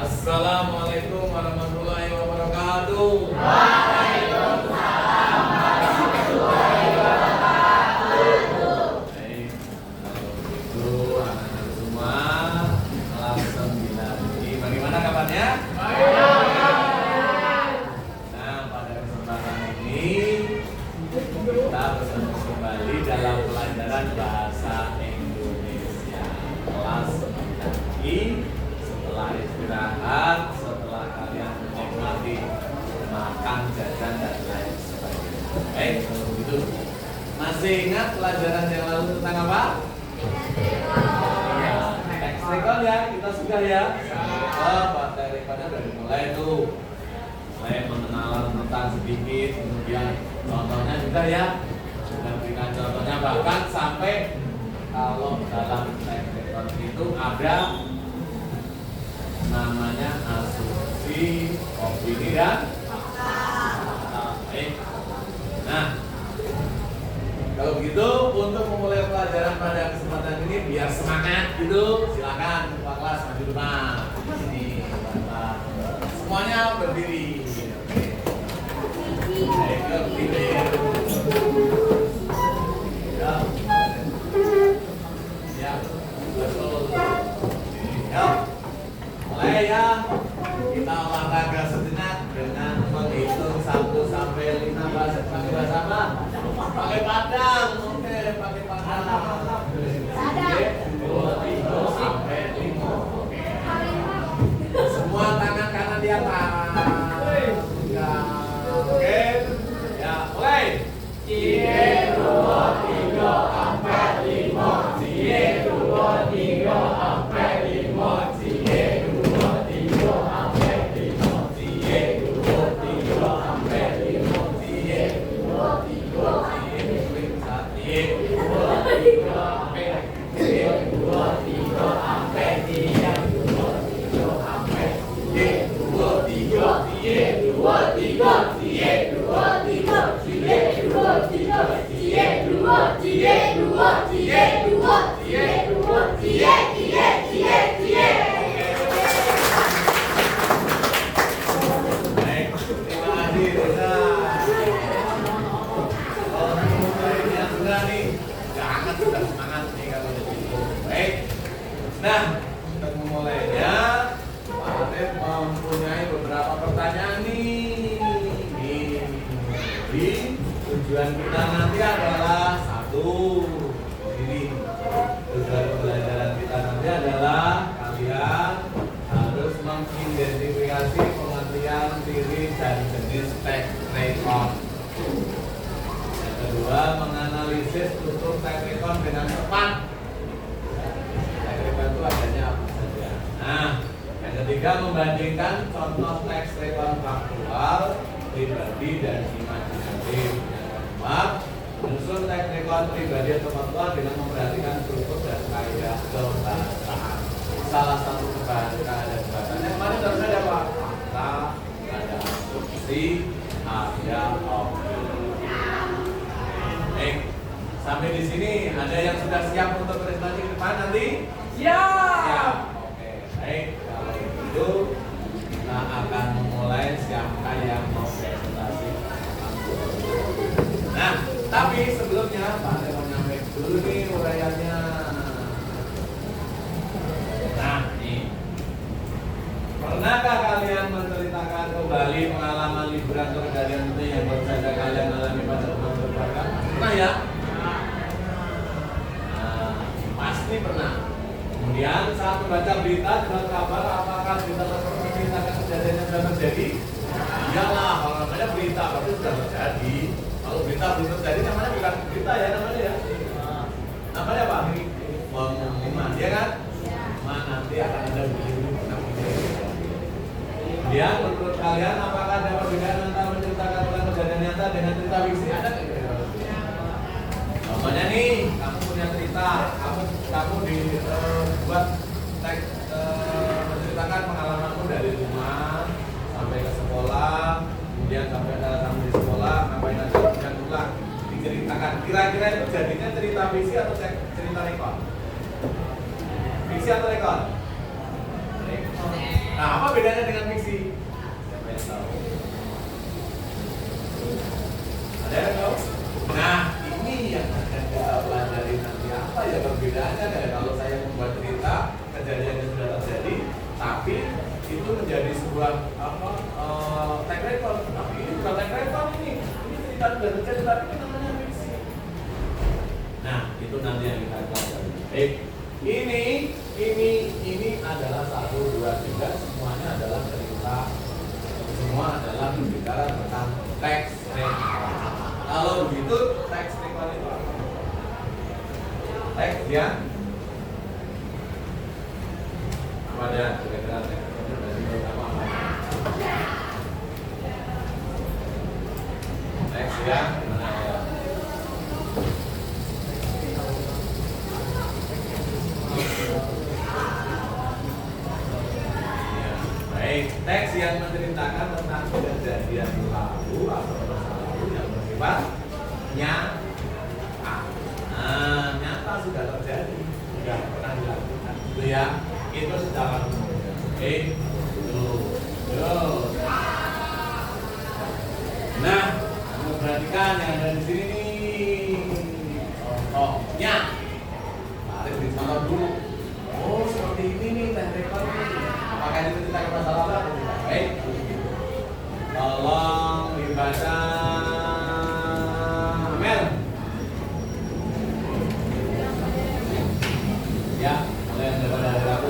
Assalamualaikum warahmatullahi wabarakatuh. Waalaikumsalam warahmatullahi wabarakatuh. Baik, kalau begitu anak-anak semua kelas 9 ini bagaimana kabarnya? Nah, pada kesempatan ini kita bersama kembali dalam pelajaran bahasa Indonesia kelas 9 ini. Setelah istirahat, setelah kalian menikmati makan, jajan, dan lain sebagainya. Baik, kalau begitu masih ingat pelajaran yang lalu tentang apa? Iya, teks rekon ya, kita sudah ya. Pak rekonnya dari mulai tuh, mulai mengenalan tentang sedikit, kemudian contohnya juga ya, sudah berikan contohnya bahkan sampai kalau dalam teks rekon itu ada namanya asumsi, opini dan baik. Nah, kalau begitu untuk memulai pelajaran pada kesempatan ini biar semangat gitu, silakan Pak kelas maju depan. Ini Bapak. Semuanya berdiri. Baik, berdiri. Ya. Ya. Betul. Ya. Mulai ya, kita olahraga sejenak dengan menghitung 1 sampai 5 pakai bahasa apa? Pakai padang, oke, pakai padang. 2, 3 sampai 5. Oke. Semua tangan kanan di atas. Ya, oke. Ya, mulai. 1, 2, 3 sampai 5. 1, 2, 3 sampai 5. Nah, untuk memulainya, Pak Arif mempunyai beberapa pertanyaan nih. Jadi, tujuan kita nanti adalah ini tujuan pembelajaran kita nanti adalah kalian harus mengidentifikasi pengertian ciri dan jenis teks rekon. Yang kedua, menganalisis struktur teks rekon dengan tepat. Itu adanya apa saja. Nah, yang ketiga membandingkan contoh teks rekon faktual, pribadi dan imajinatif. Yang keempat, menyusun teks rekon pribadi atau faktual dengan memperhatikan struktur dan kaidah kebahasaan. Salah satu kaidah bahasanya kemarin harus ada apa? Fakta, ada asumsi, ada opini. Baik, sampai di sini ada yang sudah siap untuk presentasi ke depan nanti? Ya. Oke, baik. Kalau begitu kita akan memulai siapa yang mau presentasi. Nah, tapi sebelumnya Pak Ade mau nyampe dulu nih uraiannya. Nah, nih. Pernahkah kalian menceritakan kembali pengalaman liburan atau kejadian penting yang baru saja kalian alami pada teman berkeluarga? Pernah ya? Nah, pasti pernah. Kemudian saat membaca berita dengan kabar, apakah berita tersebut menceritakan kejadian yang sudah terjadi? Iyalah, kalau namanya berita berarti sudah terjadi. Kalau berita belum terjadi namanya bukan berita ya namanya ya. Namanya apa? Pengumuman, ya kan? Nanti akan ada begini. Kemudian menurut kalian apakah ada perbedaan antara menceritakan tentang kejadian nyata dengan cerita fiksi? Ada nggak kira-kira? Contohnya nih, kamu punya cerita, kamu dibuat teks menceritakan pengalamanmu dari rumah sampai ke sekolah, kemudian sampai kamu di sekolah, ngapain aja, kemudian pulang, diceritakan. Kira-kira itu jadinya cerita fiksi atau cerita rekon? Fiksi atau rekon? Nah, apa bedanya dengan fiksi? Siapa yang tahu? Ada yang tahu? Nah, ini yang akan kita pelajari nanti. Apa ya perbedaannya ya kalau saya membuat cerita kejadian yang sudah terjadi, tapi itu menjadi sebuah track record. Tapi ini bukan track record ini cerita sudah terjadi tapi itu namanya fiksi. Nah, itu nanti yang kita pelajari. Baik, ini adalah 1, 2, 3 semuanya adalah cerita. Semua adalah berbicara tentang teks record. Kalau begitu teks record itu apa? Teks yang pada kira-kira teks record dari pertama apa? Teks yang mana ya? Baik, teks yang menceritakan tentang kejadian lalu atau masa lalu yang bersifat nyata. Nah, nyata sudah terjadi, sudah pernah dilakukan, gitu ya. Itu secara umum. Oke, nah, kamu perhatikan yang ada di sini nih. Contohnya, mari dicontoh dulu. Oh, seperti ini nih teks record nih. Apakah itu cerita masa lalu atau tidak? Baik. Tolong dibaca. Mel. Ya, mulai daripada dari aku.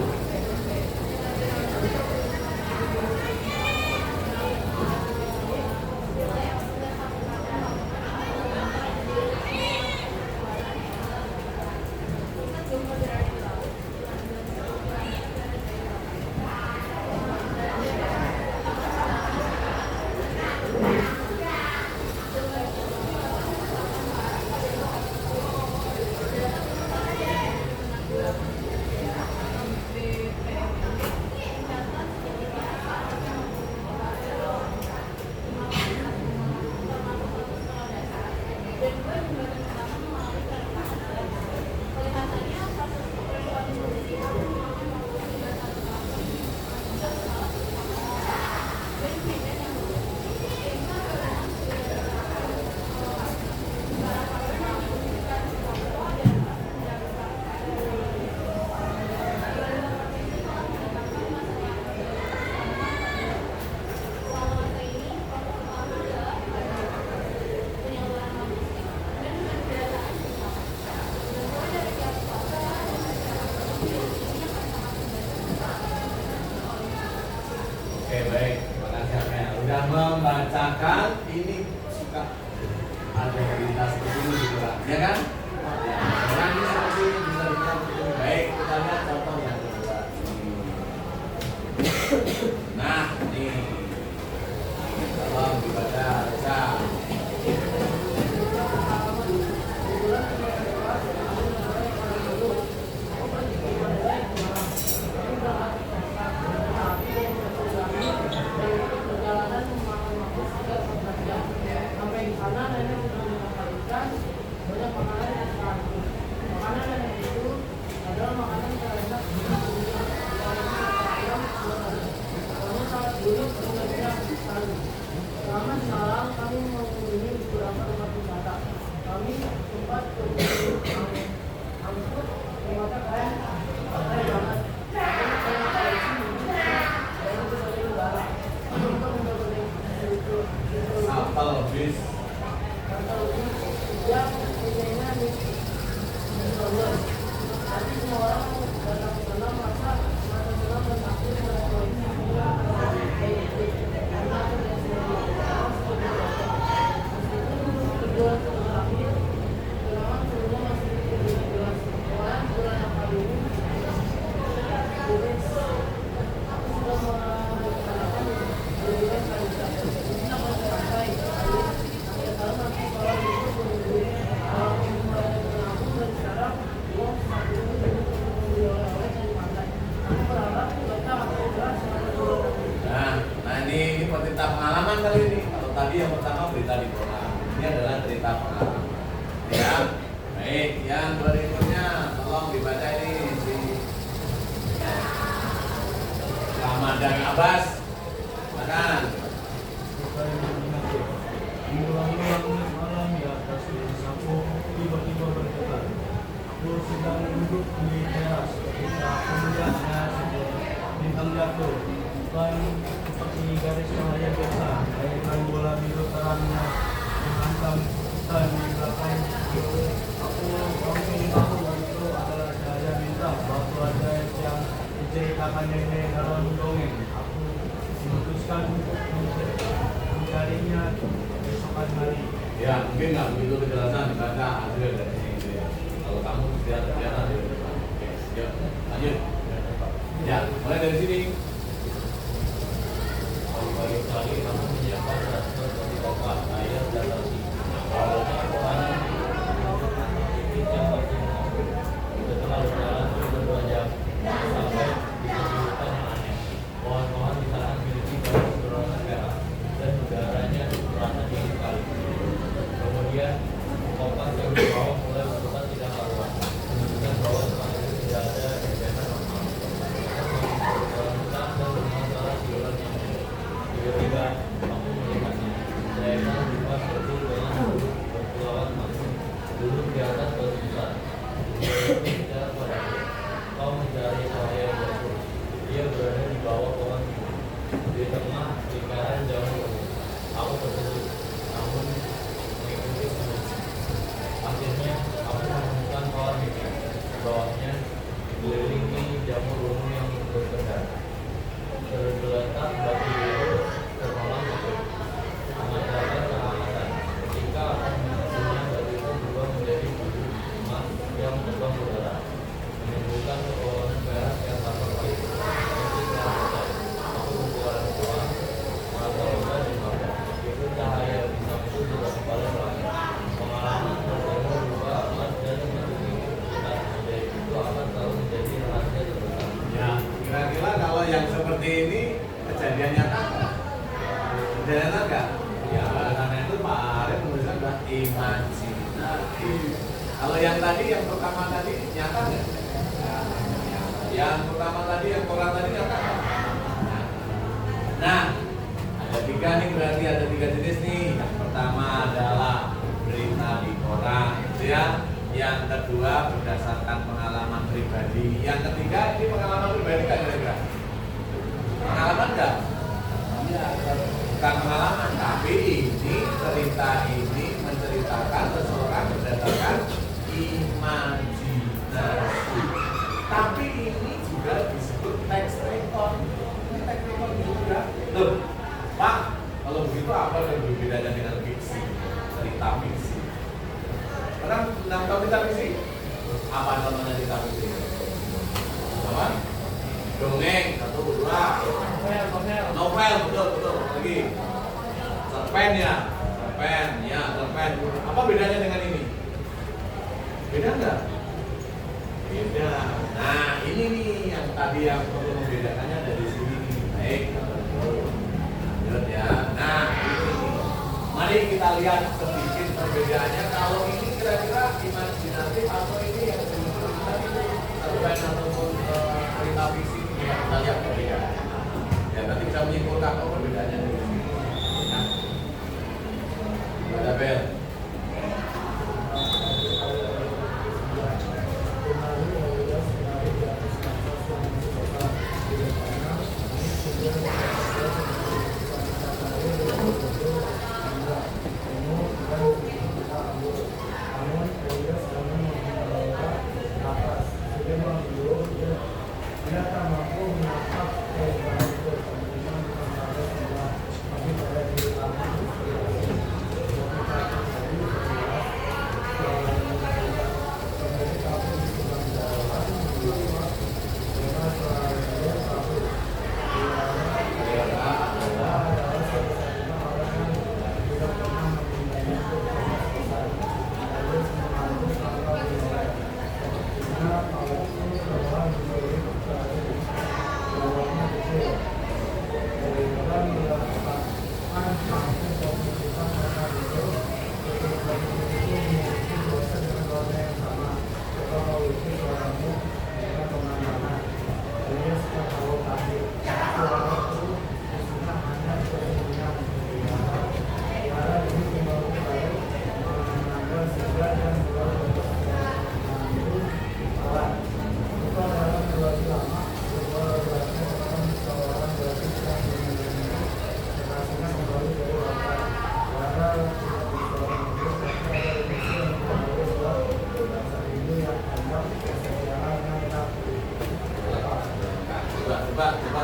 Oke, baik, terima kasih Amel. Sudah membacakan ini suka ada cerita seperti ini gitu kan, ya kan? Ya, orang ini seperti ini bisa dibilang seperti ini. Baik, kita lihat contoh yang kedua. Nah, ini tolong dibaca, baca. Selama di Malang, kami mengunjungi beberapa tempat wisata. Kami sempat berkunjung angkut wisata keren banget. Kapal bis. Tapi semua orang datang ke sana merasa senang dan takut pada Ini cerita pengalaman kali ini. Kalau tadi yang pertama berita di koran, ini adalah cerita pengalaman. Ya, baik. Yang berikutnya, tolong dibaca ini si halaman. dan Abbas. Silakan. Mengulang-ulang malam di atas desaku tiba-tiba berkata, aku sedang duduk di teras ketika aku melihatnya sebuah bintang jatuh, bukan seperti garis cahaya biasa, bagaikan bola biru terangnya menghantam dan di belakang aku tahu itu adalah cahaya bintang, waktu ada yang diceritakan nenek dalam dongeng. Aku memutuskan untuk mencarinya besokan hari. Ya, mungkin nggak begitu kejelasan dibaca hasil dari ini. Kalau kamu tidak terlihat di depan. Oke, yuk, lanjut. Ya, mulai dari sini. Pagi-pagi sekali kamu menyiapkan transfer dari obat, air, dan nasi. Awalnya aku hanya jam waktu ngobrol. Setelah berjalan selama 2 jam, sampai di tepi hutan yang aneh. Pohon-pohon di sana memiliki banyak berwarna merah dan udaranya terasa dingin sekali. Kemudian kompas yang di bawah mulai berputar tidak karuan, menunjukkan bahwa tempat itu tidak ada kegiatan normal. Hutan dan bermasalah siuran yang muda. Tiba-tiba aku melihatnya. Seekor berupa kecil dengan berpulauan masuk duduk di atas batu besar. Dia itu bicara padaku, kau mencari cahaya yang jatuh. Dia berada di bawah pohon itu, di tengah lingkaran jamur. Aku terkejut, namun mengikuti semua. Akhirnya aku menemukan pohon itu. Di bawahnya dikelilingi jamur ungu yang berbeda. Tergeletak batu biru termalam itu memancarkan kehangatan. Ketika aku menyentuhnya, batu itu berubah menjadi biru emas yang terbang udara, menimbulkan pepohonan merah yang tampak pahit. Seperti terang badai. Aku berjalan keluar, mata lega dan bangga. Itu cahaya bintang itu juga kembali melangit. Pengalaman bertemu berubah emas dan memasuki kita. Jadi itu akan selalu menjadi rahasia terbesar. Ya, kira-kira kalau yang seperti ini kejadian nyata nggak? Kejadian nyata nggak? Ya, karena itu Pak Arif menuliskan adalah imajinasi. Kalau yang tadi, yang pertama tadi nyata nggak? Yang pertama tadi, yang koran tadi nyata nggak? Nah, ada 3 nih, berarti ada 3 jenis nih. Yang pertama adalah berita di koran, gitu ya. Yang kedua berdasarkan pengalaman pribadi. Yang ketiga ini pengalaman pribadi nggak kira-kira? Pengalaman nggak? Iya, bukan pengalaman, tapi ini cerita ini menceritakan seseorang berdasarkan imajinasi. Tapi ini juga disebut teks rekon. Ini teks rekon juga. Loh, Pak, kalau begitu apa yang berbedanya dengan fiksi? Cerita fiksi. Orang tahu cerita fiksi? Apa namanya cerita fiksi? Apa? Dongeng, 1, 2. Novel, betul. Lagi. Cerpen ya. Cerpen. Apa bedanya dengan ini? Beda nggak? Beda. Nah, ini nih yang tadi yang perlu membedakannya dari sini nih. Baik, lanjut ya. Nah, ini. Mari kita lihat sedikit perbedaannya. Kalau ini kira-kira imajinatif atau ini yang disebut tadi cerpen ataupun cerita fiksi, kita lihat perbedaannya. Ya, nanti bisa menyimpulkan apa perbedaannya dari sini. Nah, ada bel.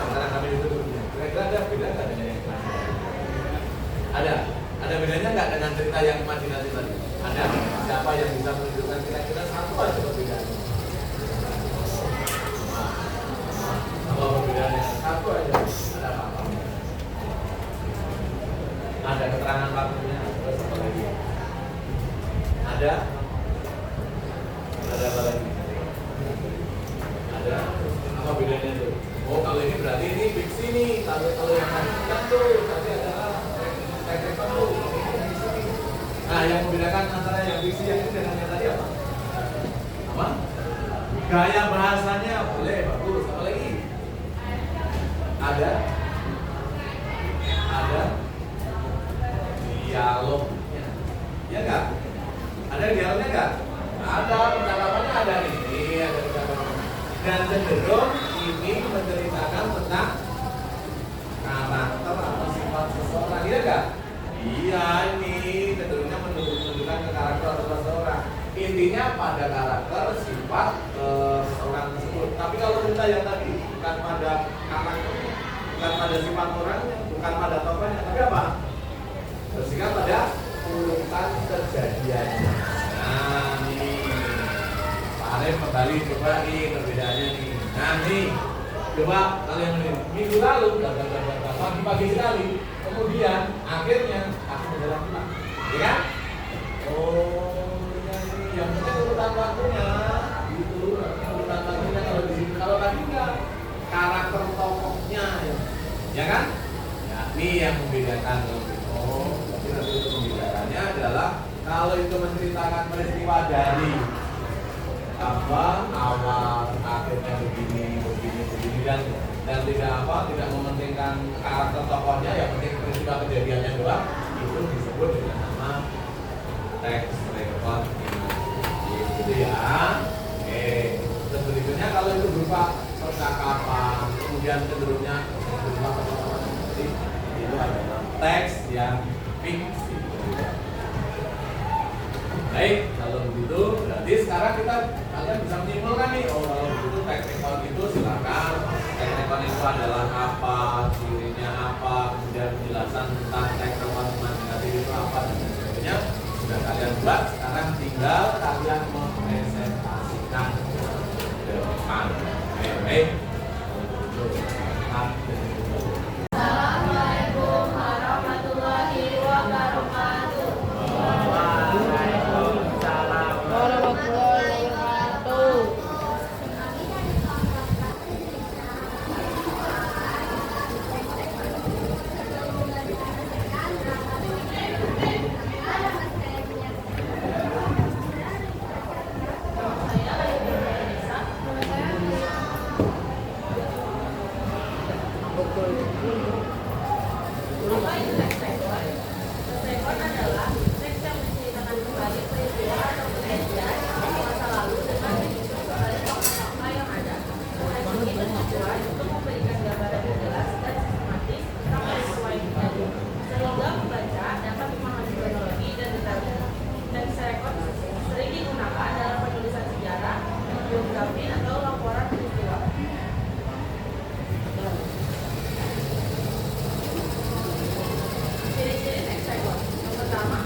antara kami itu dulunya. Kira-kira ada beda nggak dengan yang kemarin? Ada bedanya nggak dengan cerita yang imajinasi tadi? Ada? Siapa yang bisa menunjukkan kira-kira satu aja perbedaannya? Apa perbedaannya? Satu aja. Ada apa? Ada keterangan waktunya. Terus apa lagi? Ada apa lagi? Ada apa bedanya tuh? Oh, kalau ini berarti ini fiksi nih. Kalau yang tadi kan tuh tadi adalah teknik tuh. Nah, yang membedakan antara yang fiksi yang ini dengan yang tadi apa? Apa? Gaya bahasanya boleh, bagus. Apa lagi? Ada dialognya, ya enggak? Ada dialognya enggak? Ada, percakapannya ada ini, ada percakapan. Dan cenderung ini menceritakan tentang karakter atau sifat seseorang, iya enggak? Iya, ini cenderungnya menunjukkan ke karakter atau seseorang. Intinya pada karakter, sifat seseorang tersebut. Tapi kalau cerita yang tadi bukan pada karakternya, bukan pada sifat orangnya, bukan pada tokohnya, tapi apa? Bersihkan pada urutan kejadiannya. Nah, nih Pak Arif kembali coba nih perbedaannya nih. Nah, nih coba kalian minggu lalu pagi-pagi sekali, kemudian akhirnya aku berjalan pulang, ya kan? Oh, ya ini yang penting urutan waktunya, itu urutan waktunya kalau di sini. Kalau tadi enggak, karakter tokohnya, ya kan? Ya, ini yang membedakan. Oh, berarti nanti itu pembicaranya adalah kalau itu menceritakan peristiwa dari apa awal akhirnya begini dan tidak mementingkan karakter tokohnya, yang penting peristiwa kejadiannya doang, itu disebut dengan nama teks record gitu ya. Terus berikutnya kalau itu berupa percakapan, kemudian cenderungnya berupa percakapan seperti itu adalah teks yang fiksi. Baik, kalau begitu berarti sekarang kalian bisa menyimpulkan nih, oh kalau begitu teks record itu silakan. Teks record itu adalah apa, cirinya apa, kemudian penjelasan tentang teks record imajinasi itu apa dan sebagainya sudah kalian buat. Sekarang tinggal kalian mempresentasikan ke depan. Baik. Assalamualaikum warahmatullahi wabarakatuh. Warahmatullahi wabarakatuh. Apa itu teks record? Teks record adalah teks yang menceritakan kembali peristiwa atau kejadian di masa lalu dengan menyusun kembali fakta yang ada. Teks ini bertujuan untuk memberikan gambaran yang jelas dan sistematis tentang peristiwa itu tadi, sehingga pembaca dapat memahami kronologi dan detailnya. Teks record sering digunakan dalam penulisan sejarah, biografi, atau laporan peristiwa. Ciri-ciri teks record. Yang pertama,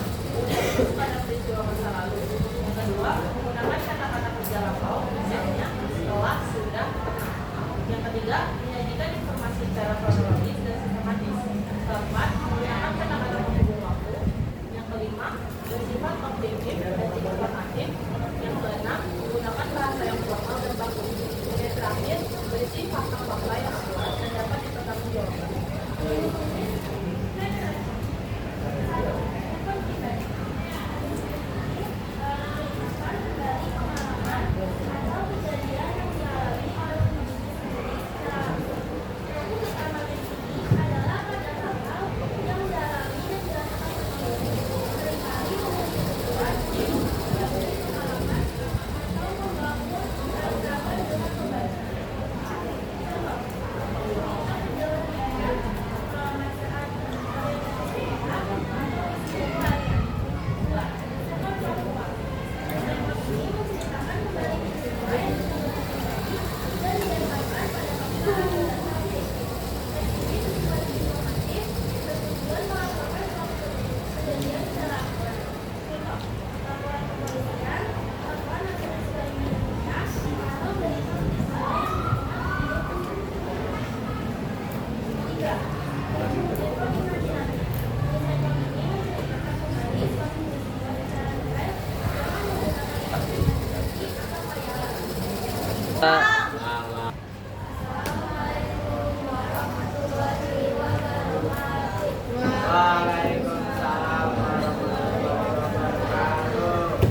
Waalaikumsalam warahmatullahi wabarakatuh.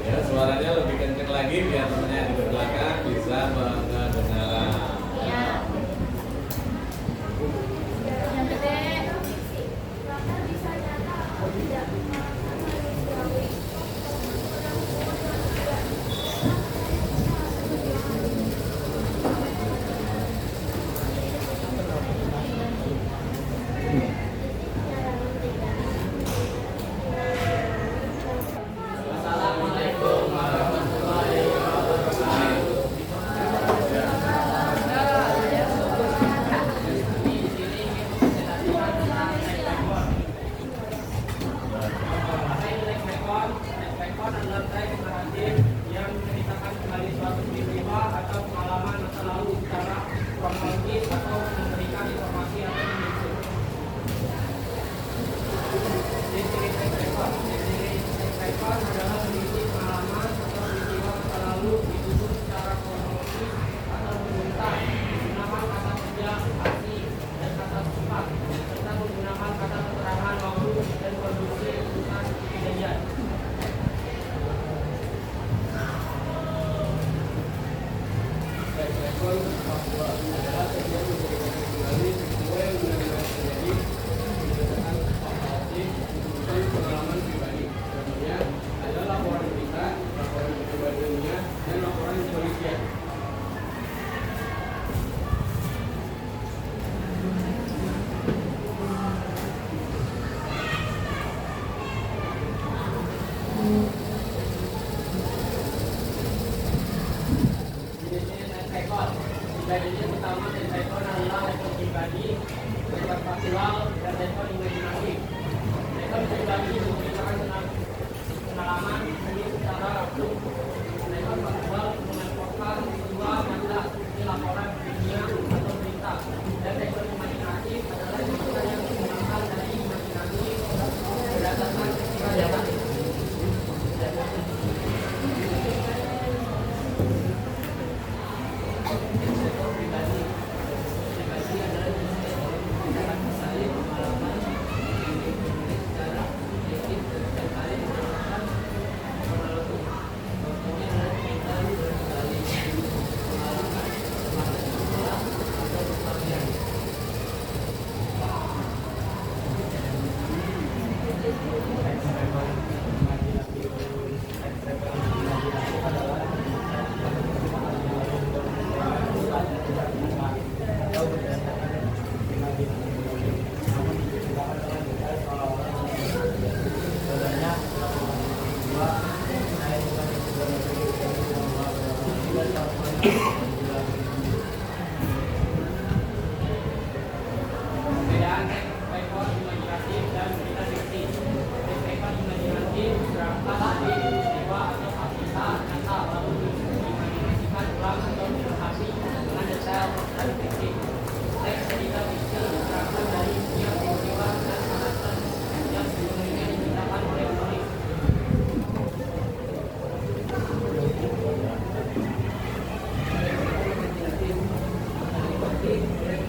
Ya, suaranya lebih kenceng lagi biar temennya yang di belakang bisa mendengar. Iya. Yang gede. Assalamualaikum warahmatullahi wabarakatuh. yang menceritakan kembali suatu peristiwa atau pengalaman masa lalu secara kronologis atau memberikan informasi atau menyusun. Ciri-ciri track record. Ciri-ciri track record adalah berisi pengalaman atau peristiwa masa lalu disusun secara kronologis atau berurutan, menggunakan kata kerja, arti, dan kata sifat, serta menggunakan kata keterangan waktu dan kondisi urutan kejadian. Jenis pertama rekor adalah rekor pribadi, rekor faktual, dan rekor imajinatif. Rekor pribadi menceritakan tentang pengalaman diri secara langsung. Rekor faktual melaporkan peristiwa nyata seperti laporan dunia atau berita. Dan rekor imajinatif adalah cerita yang dikembangkan dari imajinasi berdasarkan peristiwa nyata.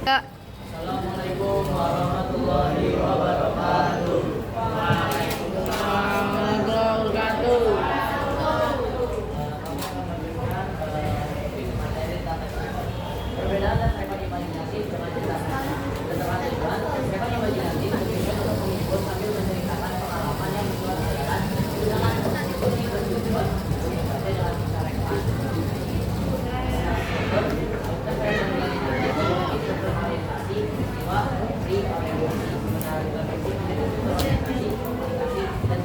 Assalamualaikum warahmatullahi wabarakatuh. Waalaikumsalam warahmatullahi wabarakatuh. Perbedaan dan rekon imajinasi dengan jelaskan keteraturan. Rekon imajinasi bertujuan untuk menghibur sambil menceritakan pengalaman yang menyesuaikan, sedangkan ini bertujuan untuk membaca dengan cara rekon. Berorientasi jiwa, pri, emosi, menarik refleksi menjadi berorientasi, komunikasi, dan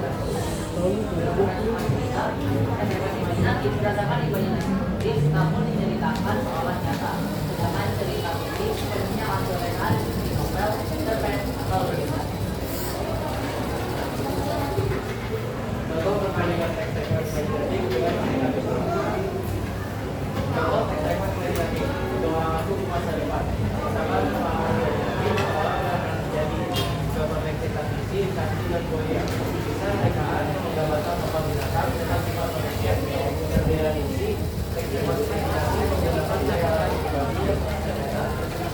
imajinatif berdasarkan imajinasi tulis, namun diceritakan seolah nyata. Sedangkan cerita tulis sepenuhnya hasil rekan di novel, cerpen, atau lukisan. Contoh perbandingan teks-teks imajinatif dengan imajinatif. Contoh teks-teks imajinatif doa aku di masa depan. Misalkan pengalaman imajinatif orang akan terjadi gambar vegetasi, kasih dan buaya. Bisa rekaan menggambarkan tokoh binatang tentang sifat manusia. Berbeda isi, teks imajinasi menggambarkan khayalan pribadi yang terjadi.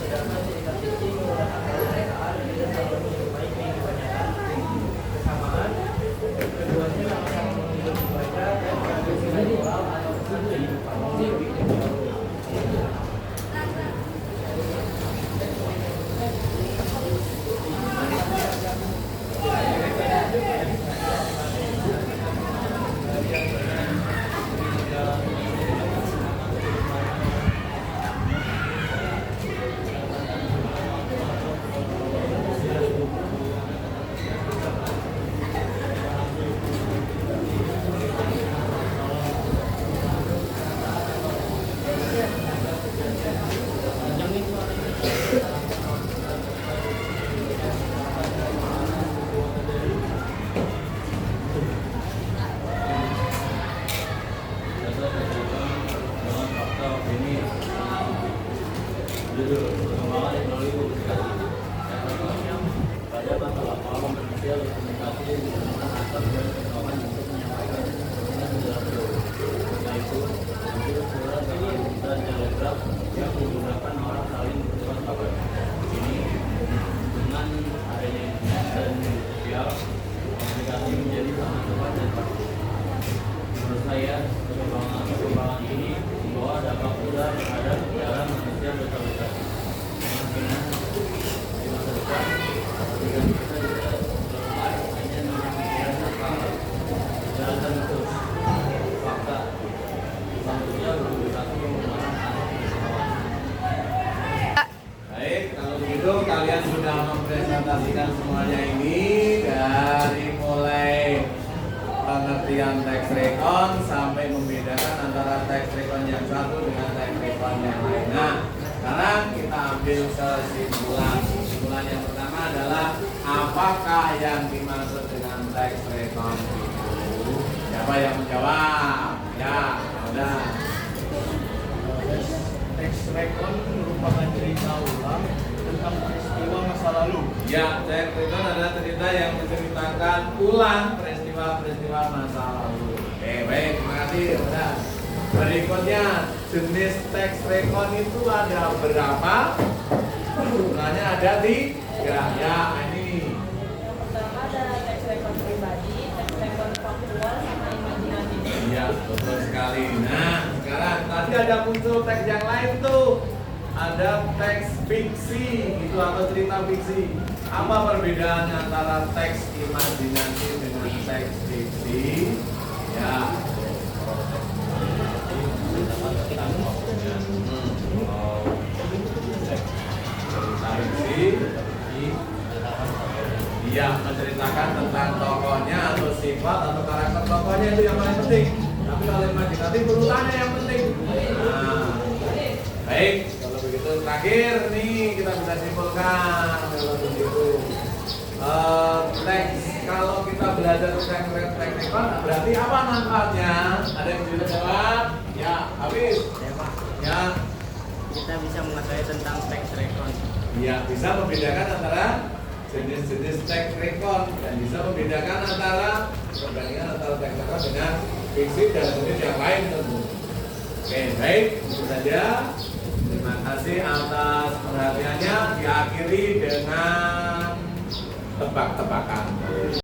Sedangkan cerita fiksi menggunakan rekaan dan selalu menyerupai kehidupan nyata. Kesamaan, keduanya sama-sama menghibur membaca dan mengambil sisi moral atau sisi kehidupan. Judul pengembangan teknologi komunikasi. Pada masalah awal manusia berkomunikasi menggunakan asal dan pengalaman untuk menyampaikan kepentingan dalam teori, yaitu surat dan telegraf yang menggunakan orang saling bertukar kabar. Ini dengan adanya internet dan media sosial, komunikasi menjadi sangat cepat dan praktis. Menurut saya, perkembangan ini membawa dampak besar terhadap cara manusia berkomunikasi. Kemungkinan di masa depan, ketika kita bisa berlepas hanya dengan pikiran dan fakta, berdasarkan itu fakta, manusia berkomunikasi menggunakan alat pengetahuan. Baik, kalau begitu kalian sudah mempresentasikan semuanya ini dari mulai pengertian teks rekon sampai membedakan antara teks rekon yang satu dengan teks rekon yang lain. Nah, sekarang kita ambil kesimpulan. Kesimpulan yang pertama adalah apakah yang dimaksud dengan teks rekon itu? Siapa yang menjawab? Ya, udah. Teks rekon merupakan cerita ulang tentang peristiwa masa lalu. Ya, teks rekon adalah cerita yang menceritakan ulang peristiwa masa lalu. Oke, baik, terima kasih. Udah. Berikutnya, jenis teks rekon itu ada berapa? Jumlahnya ada 3. Ya, ini. Yang pertama ada teks rekon pribadi, teks rekon faktual, sama imajinatif. Iya, betul sekali. Nah, sekarang tadi ada muncul teks yang lain tuh. Ada teks fiksi gitu atau cerita fiksi. Apa perbedaannya antara teks imajinasi dengan teks fiksi? Ya. Cerita fiksi. Iya, menceritakan tentang tokohnya atau sifat atau karakter tokohnya itu yang paling penting. Tapi kalau imajinatif urutannya yang penting. Nah, baik, kalau begitu terakhir nih kita bisa simpulkan kalau begitu. Teks kalau kita belajar teks rekon berarti apa manfaatnya? Ada yang bisa jawab? Ya, habis. Ya. Kita bisa mengetahui tentang teks rekon. Ya, bisa membedakan antara jenis-jenis teks rekon dan bisa membedakan antara perbandingan antara teks rekon dengan fiksi dan jenis yang lain tentu. Oke, baik, itu saja. Terima kasih. kasih atas perhatiannya. Diakhiri dengan tebak-tebakan.